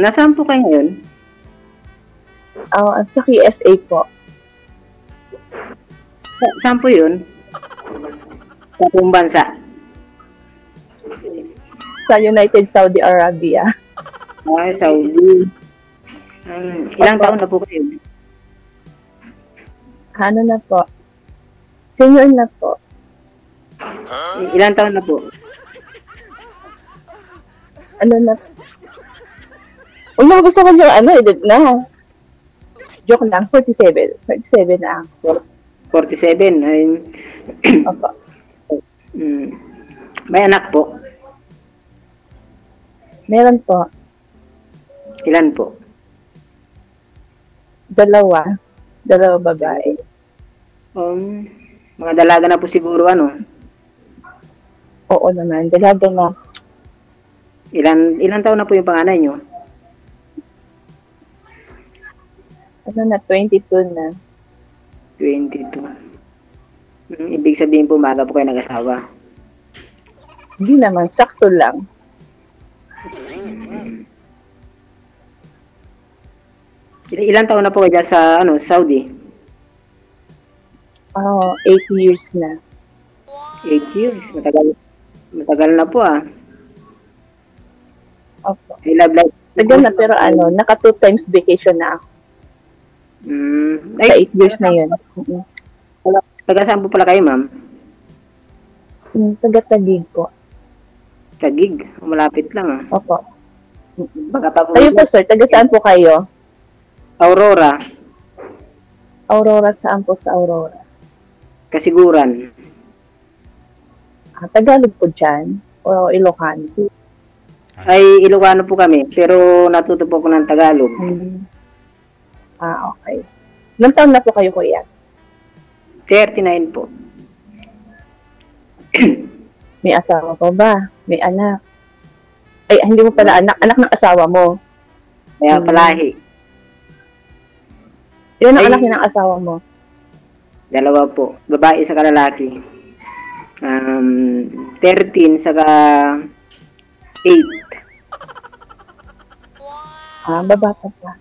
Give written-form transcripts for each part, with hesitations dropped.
Nasaan po kayo ngayon? Sa KSA po. Saan po yun? Sa kung bansa? Sa United Saudi Arabia. Saudi. Ilang taon na po kayo? Ano na po? Senior na po. Ilang taon na po? Ano na? Gusto ko yung edad na. Joke lang, 47. 47 na ako. 47. Opo. May anak po? Meron po. Ilan po? Dalawa babae. Mga dalaga na po siguro, ano? Oo naman, dalaga na. Ilan taon na po yung panganay nyo? 22 na. 22. Ibig sabihin po, maaga po kayo nag-asawa. Hindi naman, sakto lang. Ilan taon na po kayo sa Saudi? 8 years na. 8 years. Matagal na po Opo. I love life. Tagal na, pero naka 2 times vacation na ako. Sa 8 years na yun. Taga saan po pala kayo, ma'am? Taga Taguig po. Taguig? Malapit lang Opo. Baka pa po. Kayo po, sir, taga saan po kayo? Aurora. Aurora, saan po sa Aurora? Kasiguran. Tagalog po dyan? O Ilocano? Ay, Ilocano po kami, pero natuto po ko ng Tagalog. Okay. Ilang taon na po kayo, kuya? 39 po. May asawa po ba? May anak? Ay, hindi mo pala anak. Anak ng asawa mo. Kaya palahi. Yun ang anak niya ng asawa mo? 2 po. Babae sa lalaki. 13 saka 8. Babata pa.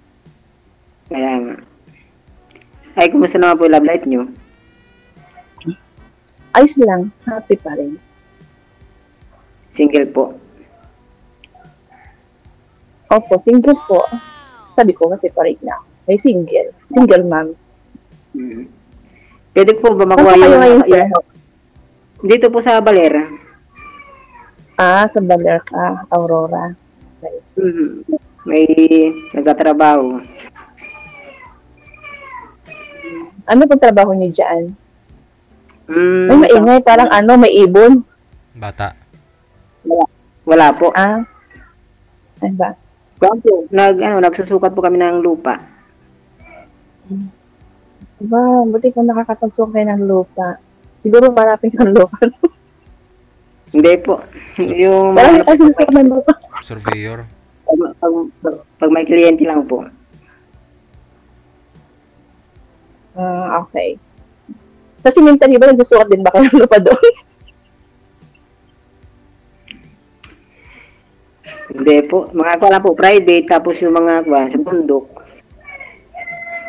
Kaya nga. Ay, kumusta naman po yung love life nyo? Ayos lang. Happy pa rin. Single po? Opo, single po. Sabi ko kasi pa rin na. May single. Single mom. Pwede po ba makuha kayo ngayon, sir? Dito po sa Balera. Sa Baler ka, Aurora. May nagtatrabaho. Ano pong trabaho niyo dyan? Ay, maingay. Parang may ibon. Bata. Wala po. Ay ba? Nagsusukat po kami ng lupa. Buti kung nakakapagsukay ng lupa. Siguro marapin ng lupa. Hindi po. Yung marami kasi susukay ng lupa. Surveyor. Pag may kliyente lang po. Okay. Sa cemetery ba nagsusukat din ba kayo ng lupa doon? Hindi po. Mga ko lang po, private, tapos yung mga sa bundok.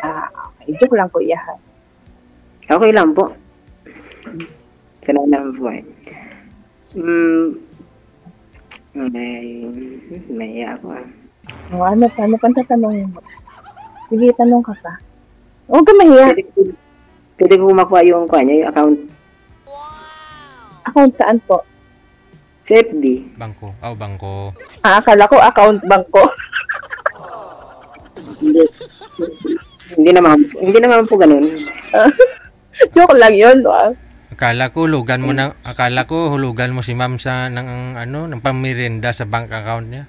Okay. Joke lang po, iyahan. Okay lang po. Sanay naman po May ako Ano pang tatanungin mo? Sige, tanong ka pa. Huwag ka mahiya. Pwede po makuha yung account. Account saan po? Sa FB. Bangko. Bangko. Akala ko account bangko. Hindi naman po ganun. Joke lang yun. Akala ko hulugan mo si ma'am ng pamirienda sa bank account niya.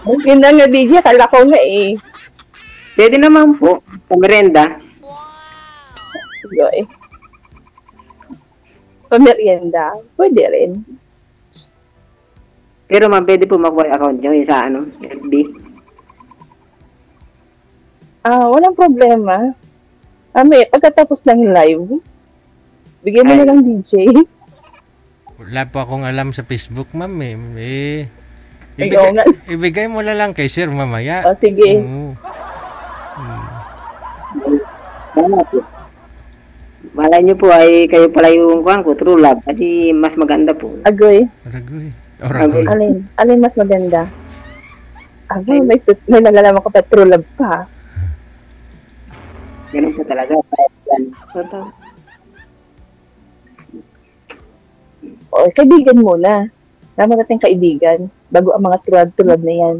Yun na nga, DJ. Akala ko nga Pwede naman po. Pamerenda. Pamerienda. Pwede rin. Pero ma'am, pwede po makuha yung account nyo sa FB. Walang problema. Pagkatapos ng live, bigyan mo na lang DJ. Wala po akong alam sa Facebook, ma'am Ikaw nga. Ibigay mo na lang kay sir mamaya. O, sige. Oo. Tama po. Malay niyo po ay kayo pala yung kuhan ko, true love. Adi mas maganda po. Agoy. Ragoy. Ragoy. Alin mas maganda? Agoy, may nalalaman ko pa true love pa. Ganun po talaga. O, kaibigan muna. Naman natin kaibigan bago ang mga true love na yan.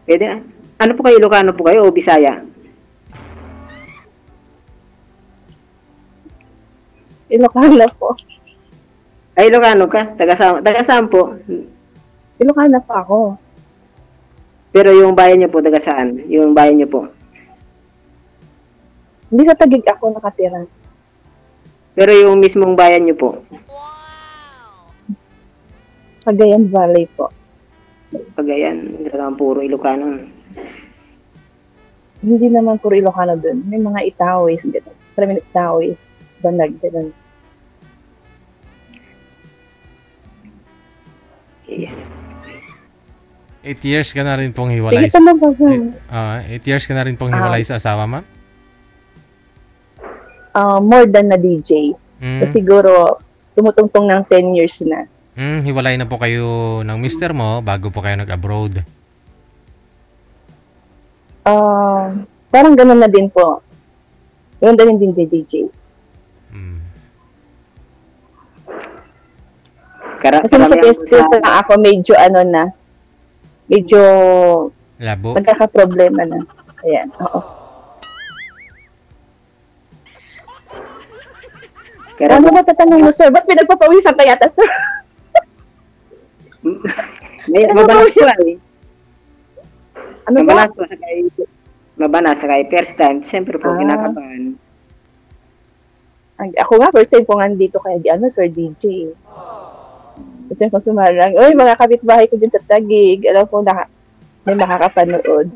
Pwede. Ano po kayo, Ilocano po kayo o Bisaya? Ilocana po. Ay, Ilocano ka? Taga saan po? Ilocana pa ako. Pero yung bayan niyo po, taga saan? Yung bayan niyo po. Hindi sa Taguig ako nakatira. Pero yung mismong bayan niyo po. Cagayan Valley po. Cagayan, talagang puro Ilocano. Hindi naman puro Ilocano dun. May mga Itawis, gano'n. Maraming Itawis, Banag, gano'n. Yeah. 8 years ka na rin pong Sige, hiwalay. tanong ka po. 8 years ka na rin pong hiwalay sa asawa, ma'am? More than na DJ. So, siguro, tumutungtong ng 10 years na. Hiwalay na po kayo ng mister mo bago po kayo nag-abroad. Parang gano'n na din po. Gano'n na din DJ. Kasi sa test na ako medyo medyo labo. nagkaka-problema na. Ayan, oo. Ano ba tatanong mo, sir? Ba't pinagpapawisan ka yata, sir? Mabanas po eh. Ano ba? Mabanas po sa first time. Siyempre po, kinakabahan. Ako nga, first time po nga dito kaya Sir DJ. Kasi kung sumalang, uy, mga kapitbahay ko din sa Taguig. Alam ko, may makakapanood.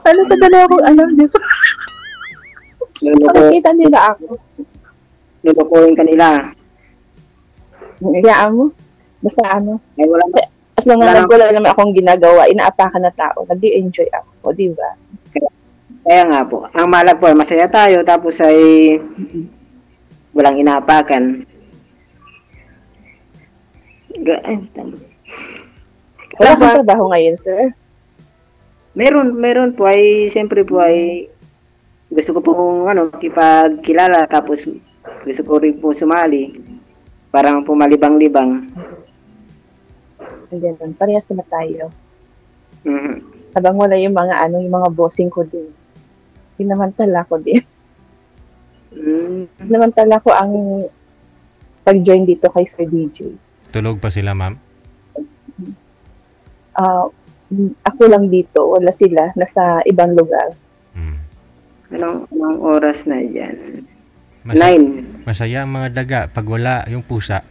Ano sa dalawa kong Diyos? Nakikita nila ako. Lulukuhin kanila. Iyaan mo? Basta Ay, wala. As long as wala naman akong ginagawa, inaapakan na tao, nag-enjoy ako, di ba? Kaya nga po. Ang malag po, masaya tayo, tapos ay walang inaapakan. Wala kang trabaho ngayon, sir? Meron po ay, siyempre po ay, gusto ko pong makipagkilala, tapos gusto ko rin po sumali. Parang pumalibang-libang. Ganyan, parehas na tayo. Mm-hmm. Habang wala yung mga bossing ko din. Pinamantala ko din. Pinamantala ko ang pag-join dito kay Sir DJ. Tulog pa sila, ma'am? Ako lang dito, wala sila, nasa ibang lugar. Anong oras na dyan? 9. Masaya ang mga daga pag wala yung pusa.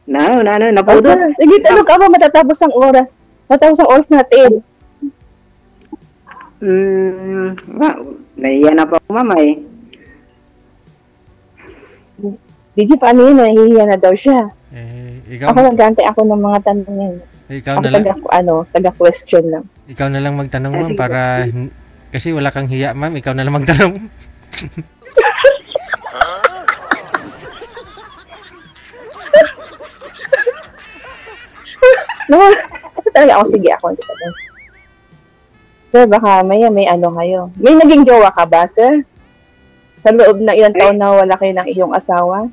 Napudot. Sige, tanong ka ba matatapos ang oras? Matapos ang oras natin. Nahiya na po ako, mamay. DJ, paano yun? Nahihiya na daw siya. Ikaw, ako nagantay ako ng mga tanong niya. Ikaw ako na lang. Taga-question lang. Ikaw na lang magtanong, ma'am, para kasi wala kang hiya, ma'am. Ikaw na lang magtanong. No, talaga ako, sige ako. Sir, baka may kayo. May naging jowa ka ba, sir? Sa loob ng ilang taon na wala kayo ng iyong asawa?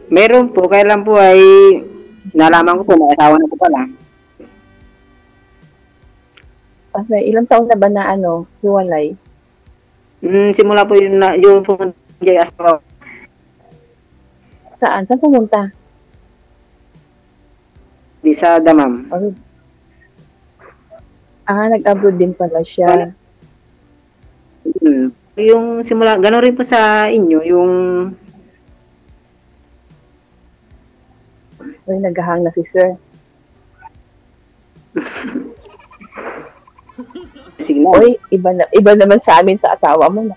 Meron po, kailan po ay nalaman ko po, may asawa na po pala. Okay, ilang taon na ba na hiwalay? Simula po yung po asawa. Saan? Saan pumunta? Di sa Damam. Nag-abroad din pala siya. Yung simula, gano'n rin po sa inyo, yung... Ay, naghahang na si sir. Si signal. Uy, iba naman sa amin sa asawa mo. No?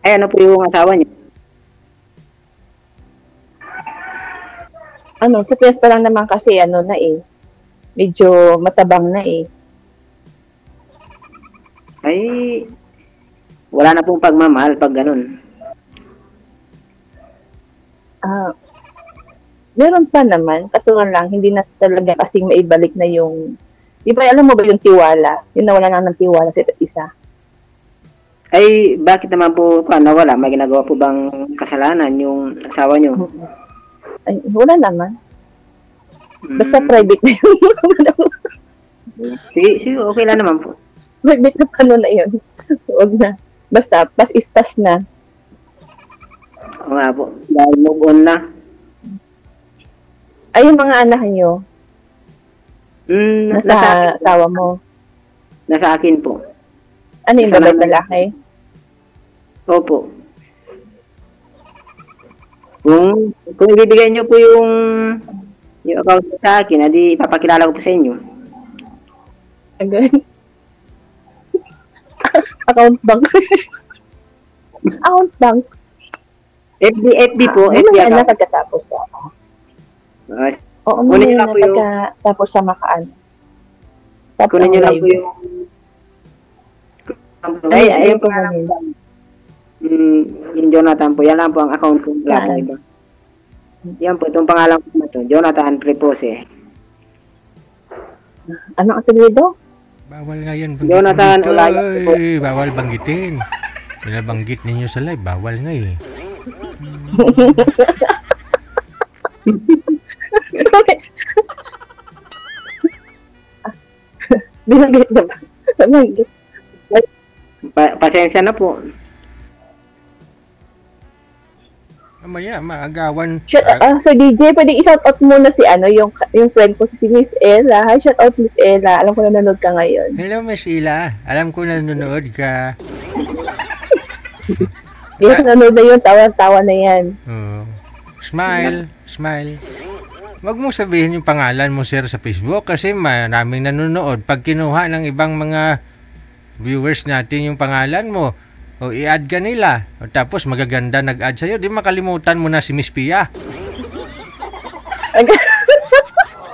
Ay, ano po yung asawa niyo? Ano, sa Pinas pa lang naman kasi ano na eh. Medyo matabang na eh. Ay, wala na pong pagmamahal pag ganun. Meron pa naman, kaso nga lang, hindi na talaga kasing maibalik na yung, di ba, alam mo ba yung tiwala? Yung nawala na ng tiwala sa isa't isa. Ay, bakit naman po nawala? May ginagawa po bang kasalanan yung asawa niyo? Ay, wala naman. Basta Mm. private na yun. Sige, okay lang naman po. Private na paano na yun. Huwag na. Basta, pas is pas na. Oo nga po. Dahil move on na. Ay, yung mga anak nyo, nasa Nasa asawa mo. nasa akin po. Ano yung Nasa babae nanay. lalaki? Opo. Kung ibibigay niyo po yung account niyo sa akin, adi ipapakilala ko po sa inyo. Agad. Account bank. Account bank. FB po, FB Ano na account. pagkatapos sa... Ah, Oo, Kunin mamaya niyo na lang po yung- pagkatapos sa makaan. Tapos kunin ang niyo lang live. po yung... Ay, ayun po. kunin. Yung Jonathan po, yan lang po ang account ko. Wala po Saan? iba. Yan po, itong pangalan ko na to, Jonathan Prepose. Anong apelyido? Bawal nga yan Jonathan dito. Olaya. Ay, bawal banggitin. Binabanggit ninyo sa live, bawal nga eh. Binanggit na ba? Binanggit. Pasensya na po. Mamaya, maagawan. So DJ, pwede i-shout out muna si ano, yung friend ko si Miss Ella. Hi, shout out Miss Ella. Alam ko na nanonood ka ngayon. Hello, Miss Ila. Alam ko na nanonood ka. Yes, nanonood na yun. Tawa-tawa na yan. Oh. Smile, smile. Wag mo sabihin yung pangalan mo, sir, sa Facebook kasi maraming nanonood. Pag kinuha ng ibang mga viewers natin yung pangalan mo, o i-add ka nila, o tapos magaganda nag-add sa'yo, di makalimutan mo na si Miss Pia.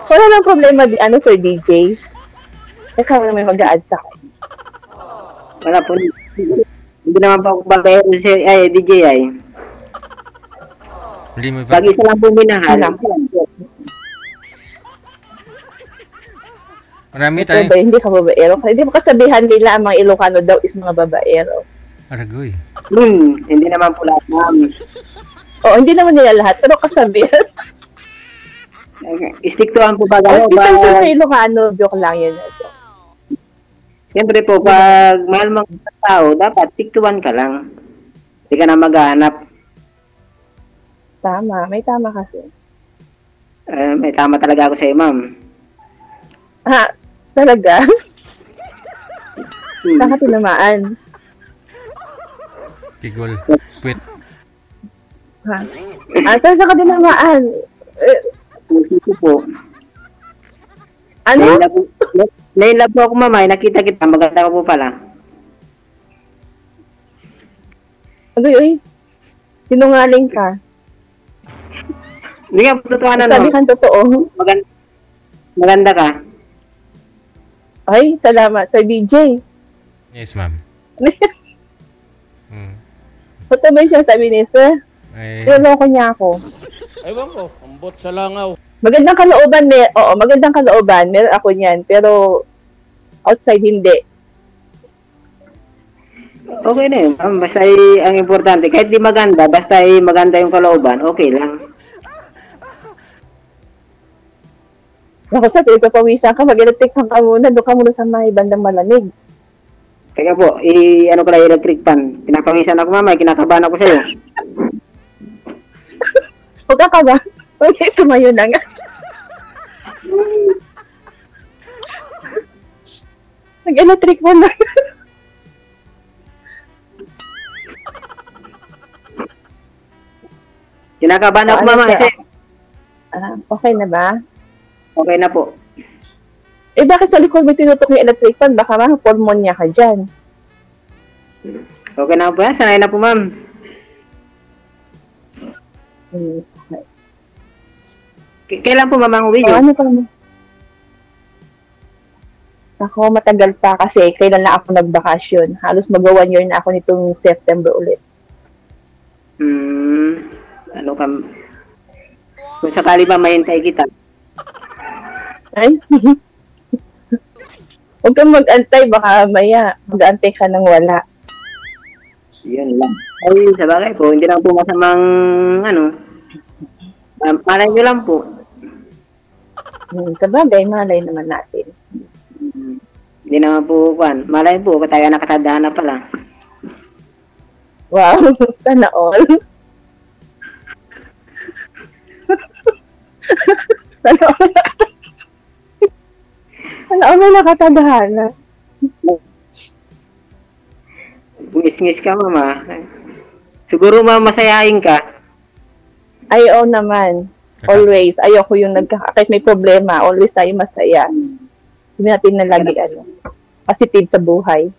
Wala nang problema di ano, Sir DJ. Ikaw na may mag-a-add sa akin. Wala po. Hindi naman po ako babaero ay DJ ay. Hindi mo pa. Pag isa lang po minahal. Marami Ito tayo. ba, hindi ka babaero? Hindi mo kasabihan nila ang mga Ilocano daw is mga babaero. Aragoy. Hindi naman po lahat, ma'am. Oo, hindi naman nila lahat, pero kasabihan. Istiktuhan po ba Ay, ako? depende sa Ilocano, joke lang yun. Siyempre po, pag mahal mo ang tao, dapat tiktuhan ka lang. Hindi ka na maghahanap. Tama, may tama kasi. May tama talaga ako sa iyo, ma'am. Ha, talaga? Hmm. Saan ka tinamaan? Pigol. Quit. Ha? Saan ka tinamaan? Puso ko po. Ano? Nailab po ako, ma'am. Ay, nakita kita. Maganda ka po pala. Uy, sinungaling ka. Hindi nga po totoo na, Sabi no? kang totoo. Maganda ka. Ay, salamat. Sir DJ. Yes, ma'am. Hmm. Ba't ba siya sabi ni Sir? Eh, Niloloko niya ako. Ewan ko, ambot sa langaw. Magandang kalooban, oo, magandang kalooban. Meron ako niyan, pero outside hindi. Okay na yun, ma'am. Basta ang importante, kahit di maganda, basta maganda yung kalooban, okay lang. Ako sa pagpapawisan ka, mag-electric fan ka muna, doon ka muna sa may bandang malamig. Kaya po, ano ko lang electric fan. Pinapawisan ako, mama. Kinakabahan ako sa'yo. Huwag ka ba? Okay, tumayo na nga. Nag-electric fan na. Kinakabahan ako, Ano mama. siya? Kasi Okay na ba? okay na po. Eh, bakit sa likod mo tinutok yung electric fan? Baka pulmonya ka dyan. Okay na po yan. Sanay na po, ma'am. Okay. Kailan po, ma'am, ang uwi So, nyo? ano pa mo? Ako, matagal pa kasi kailan na ako nagbakasyon. Halos mag-1 year na ako nitong September ulit. Ano ka? Kung sakali ba mahintay kita. Ay? Huwag kang mag-antay, baka maya mag-antay ka ng wala. Yun lang. Ay, sa bagay po, hindi lang po masamang, malay nyo lang po. Sa bagay, malay naman natin. Hindi naman po, malay po, tayo nakatadaan na pala. Wow, sana all. Sana all. Sana all na nakatadhana. Ngis-ngis ka, mama. Siguro, masayahin ka. Ay, oo naman. Always. Ayoko yung kahit may problema, always tayo masaya. Hindi natin na lagi, positive sa buhay.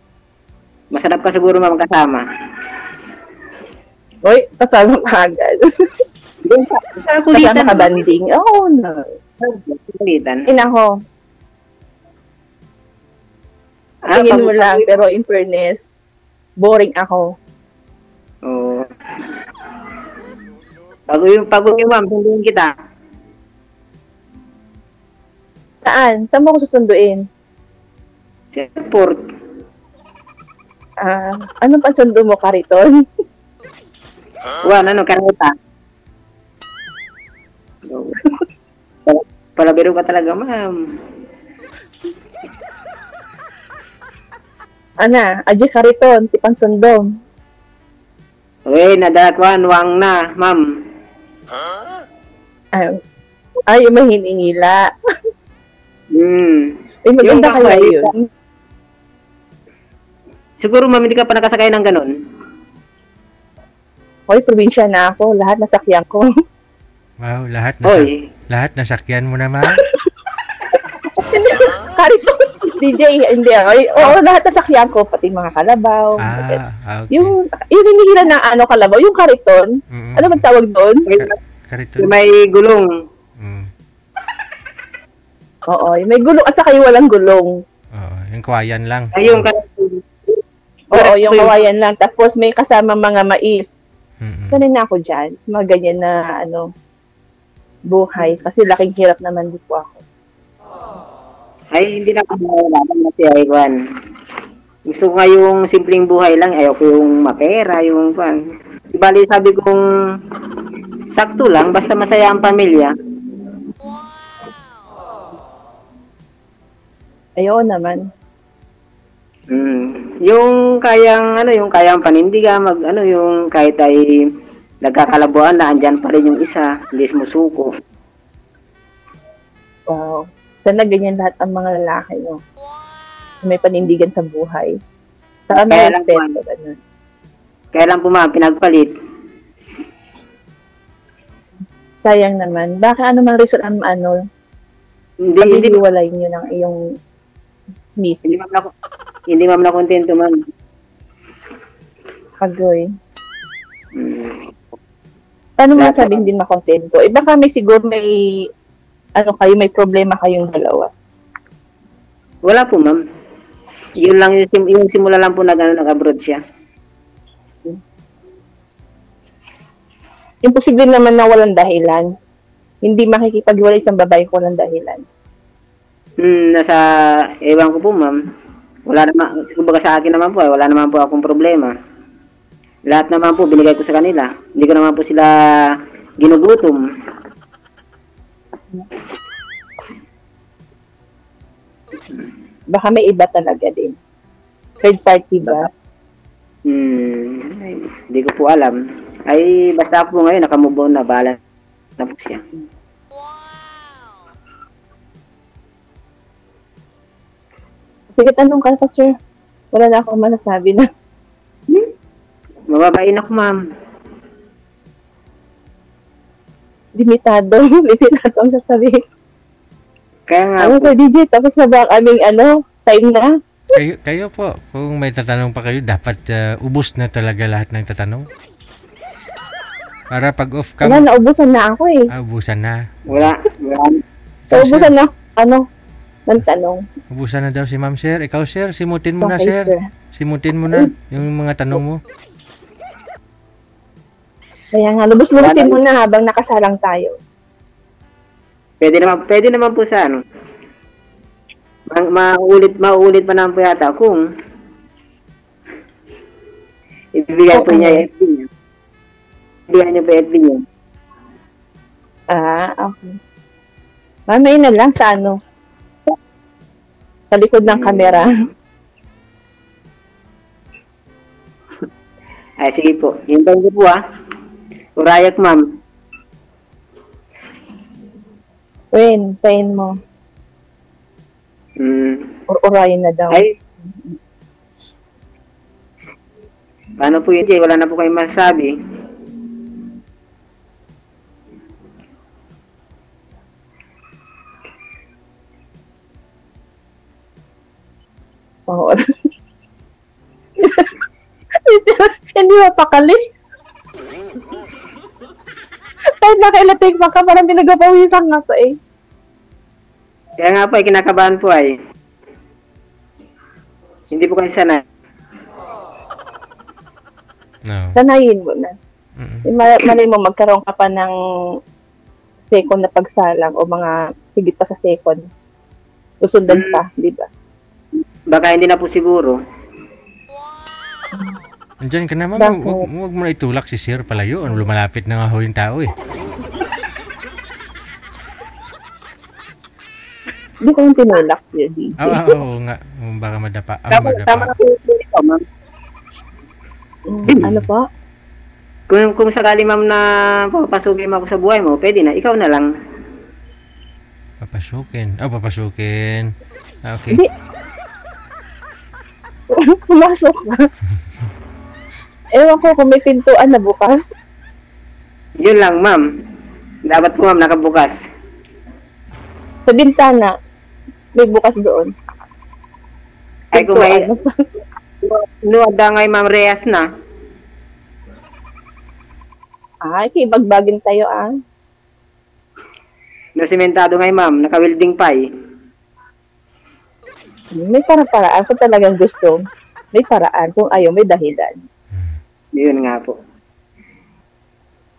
Masarap ka siguro, ma'am, kasama. Uy, kasama ka agad. Sa Kasama kulitan. ka banding. Oo, no. Sa kulitan. Inako. Tingin mo lang, pero in fairness, boring ako. Oo. Pagod yung ma'am, sunduin kita. Saan? Saan mo ako susunduin? Sa airport. Anong pansundo mo, Kariton? Karuta. Palabiro ka talaga, ma'am. Aji Kariton, si pansundong. Uy, nadakwan, wang na, ma'am. Ay, may hiningila. Eh, maganda Yung kaya bahay, yun. Siguro, ma'am, hindi ka pa nakasakay ng ganun. Hoy, probinsya na ako. Lahat nasakyan ko. Wow, lahat Hoy. lahat nasakyan mo naman. Kariton, DJ, hindi. Oo, lahat nasakyan ko. Pati mga kalabaw. Okay. Yung hinihila ng kalabaw, yung Kariton. Mm-mm. Ano bang tawag doon? Karito. Yung may gulong. Oo, yung may gulong at saka yung walang gulong. Oo, yung kwayan lang. Ay, yung Oo, yung kawayan lang. Tapos may kasama mga mais. Mm-mm. Sanay na ako dyan. Mga ganyan na, buhay. Kasi laking hirap naman dito ako. Ay, hindi na ako malalaman na si Iwan. Gusto ko nga yung simpleng buhay lang. Ayaw ko yung mapera, yung Bali, sabi kong sakto lang, basta masaya ang pamilya. Ayaw naman. Yung kayang panindigan, yung kahit ay nagkakalabuan na, andyan pa rin yung isa, hindi sumusuko. Wow. Sana ganyan lahat ang mga lalaki, no? May panindigan sa buhay. Saka may Kaya lang respeto, ganun. Kaya lang po, ma'am, pinagpalit. Sayang naman. Baka ano man reason Hindi paghihiwalay nyo ng iyong miss. hindi ma'am na kontento, ma'am. Kagoy. Paano mo nasabing din makontento? Baka may siguro may may problema kayong dalawa. Wala po, ma'am. Yun lang, yung simula lang po nag-abroad siya. Imposible naman na walang dahilan. Hindi makikipaghiwalay isang babae kung walang dahilan. Ewan ko po, ma'am. Wala naman, kumbaga sa akin naman po, wala naman po akong problema. Lahat naman po, binigay ko sa kanila. Hindi ko naman po sila ginugutom. Baka may iba talaga din. Third party ba? Hindi ko po alam. Ay, basta ako po ngayon, nakamove on na, bahala na po siya. Sige, tanong ka pa, sir. Wala na akong masasabi na. Mababain ako, ma'am. Limitado. Limitado ang sasabihin. Kaya nga Ano, po, Sir DJ, tapos na ba ang aming time na? Kayo po, kung may tatanong pa kayo, dapat ubos na talaga lahat ng tatanong. Para pag off Wala, cam, naubusan na ako eh. ubusan na. wala. Naubusan na, ng tanong. Ubusan na daw si Ma'am Sir. Ikaw, Sir, simutin mo na, Okay, Sir. sir. Simutin mo na yung mga tanong mo. Kaya nga, lubos-lubusin mo na habang nakasalang tayo. Pwede naman po sa ano. Mauulit pa naman po yata kung ibibigay po niya yung FB niya. Ibigay niya po yung FB niya. Okay. Mamaya na lang sa sa likod ng kamera. Ay, sige po. Hintayin ko po Urayak, ma'am. Pain mo. Urayin na daw. Ay. Paano po yun, Jay? Wala na po kayong masasabi. Oo. Hindi mapakali. Kahit nakailating pa ka, parang pinagapawisan nga to eh. Kaya nga po, kinakabahan po ay. Hindi po kayo sanay. No. Sanayin mo na. Malay mo, magkaroon ka pa ng second na pagsalang o mga higit pa sa second. Susundan pa, di ba? Baka hindi na po siguro. Andyan ka naman, Bakit? huwag mo na itulak si Sir palayo. Lumalapit na nga ho yung tao eh. Hindi ko yung tinulak yun, DJ. Oo nga. Baka madapa. Tama na Madapa. po ito, ma'am. Ano pa? Kung sakali, ma'am, na papasukin mo ako sa buhay mo, pwede na. Ikaw na lang. Papasukin. Papasukin. Okay. Hindi. Pumasok ka. Ewan ko kung may pintuan na bukas. Yun lang, ma'am. Dapat po, ma'am, nakabukas. Sa bintana. May bukas doon. Ay, kung may... Pintuan. Nuwada ngay, ma'am, Reyes na. Ay, kibagbagin tayo No, simentado ngay, ma'am. Naka-welding pa eh. May paraan kung talagang gusto. May paraan kung ayaw, may dahilan. Yun nga po.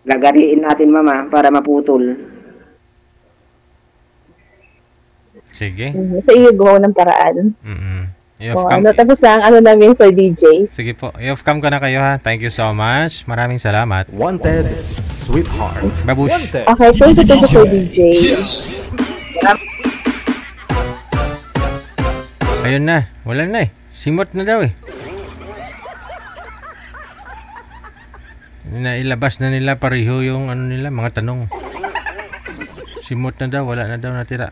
Gagariin natin, mama, para maputol. Sige. Sa iyo gumawa ng paraan. I-off cam. Tapos lang, namin sa DJ. Sige po. I-off cam ko na kayo ha. Thank you so much. Maraming salamat. Wanted, sweetheart. Babush. Wanted. Okay, thank you sa DJ. Ayun na. Wala na eh. Simot na daw eh. Nailabas na nila pareho yung mga tanong. Simot na daw. Wala na daw natira.